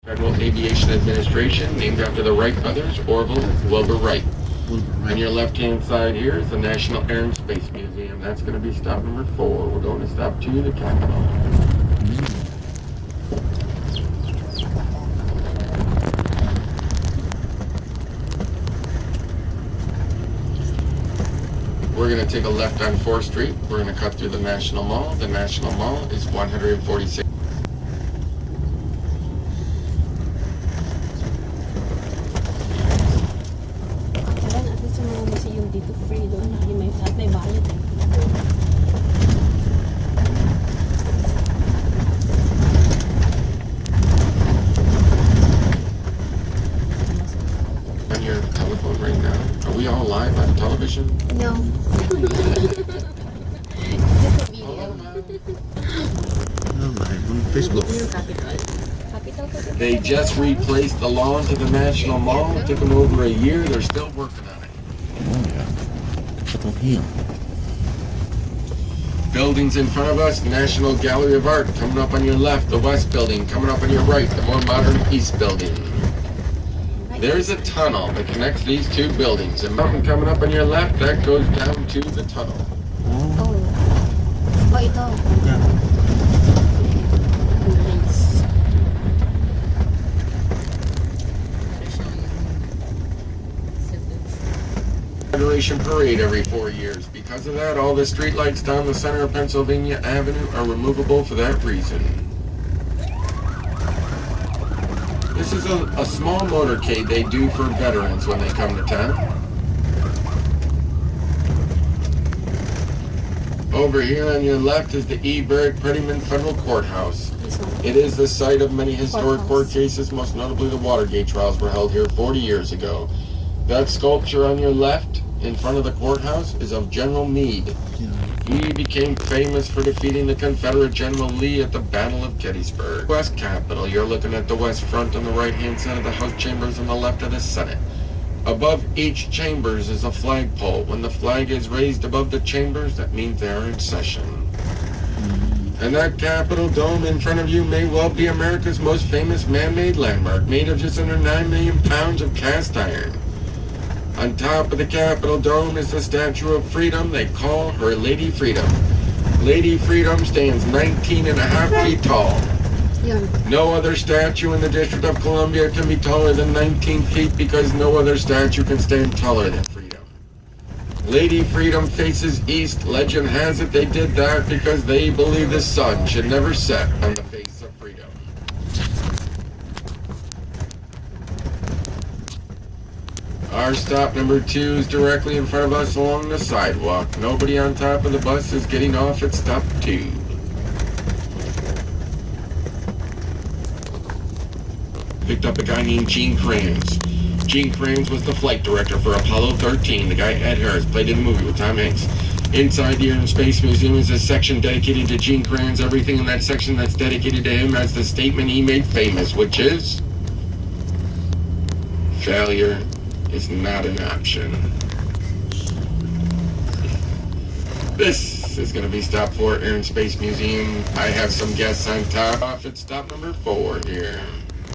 Federal Aviation Administration, named after the Wright brothers, Orville Wilbur Wright. On your left-hand side here is the National Air and Space Museum. That's going to be stop number 4. We're going to stop 2, the Capitol. We're going to take a left on 4th Street. We're going to cut through the National Mall. The National Mall is 146. Dito free doon may bayad eh. On your telephone right now? Are we all live on television? No. It's just a video. No, live on Facebook. They just replaced the lawn to the National Mall. It took them over a year. They're still working on it. Oh, yeah. Couple here. Buildings in front of us, National Gallery of Art coming up on your left, the West Building coming up on your right, the more modern East Building. There's a tunnel that connects these two buildings. A mountain coming up on your left, that goes down to the tunnel. Oh. Oh, ito. Yeah. Nice. Inauguration parade every 4 years. Because of that, all the streetlights down the center of Pennsylvania Avenue are removable for that reason. This is a small motorcade they do for veterans when they come to town. Over here on your left is the E. Barrett Prettyman Federal Courthouse. It is the site of many historic court cases, most notably the Watergate trials were held here 40 years ago. That sculpture on your left, in front of the courthouse, is of General Meade. He became famous for defeating the Confederate General Lee at the Battle of Gettysburg. West Capitol, you're looking at the west front on the right-hand side of the House chambers on the left of the Senate. Above each chambers is a flagpole. When the flag is raised above the chambers, that means they are in session. And that Capitol dome in front of you may well be America's most famous man-made landmark, made of just under 9 million pounds of cast iron. On top of the Capitol dome is the Statue of Freedom. They call her Lady Freedom. Lady Freedom stands 19.5 feet tall. No other statue in the District of Columbia can be taller than 19 feet because no other statue can stand taller than Freedom. Lady Freedom faces east. Legend has it they did that because they believe the sun should never set on the face of freedom. Our stop number 2 is directly in front of us along the sidewalk. Nobody on top of the bus is getting off at stop 2. Picked up a guy named Gene Kranz. Gene Kranz was the flight director for Apollo 13. The guy Ed Harris played in the movie with Tom Hanks. Inside the Air and Space Museum is a section dedicated to Gene Kranz. Everything in that section that's dedicated to him has the statement he made famous, which is, failure is not an option. This is going to be stop 4, Air and Space Museum. I have some guests on top. Off at stop number 4 here.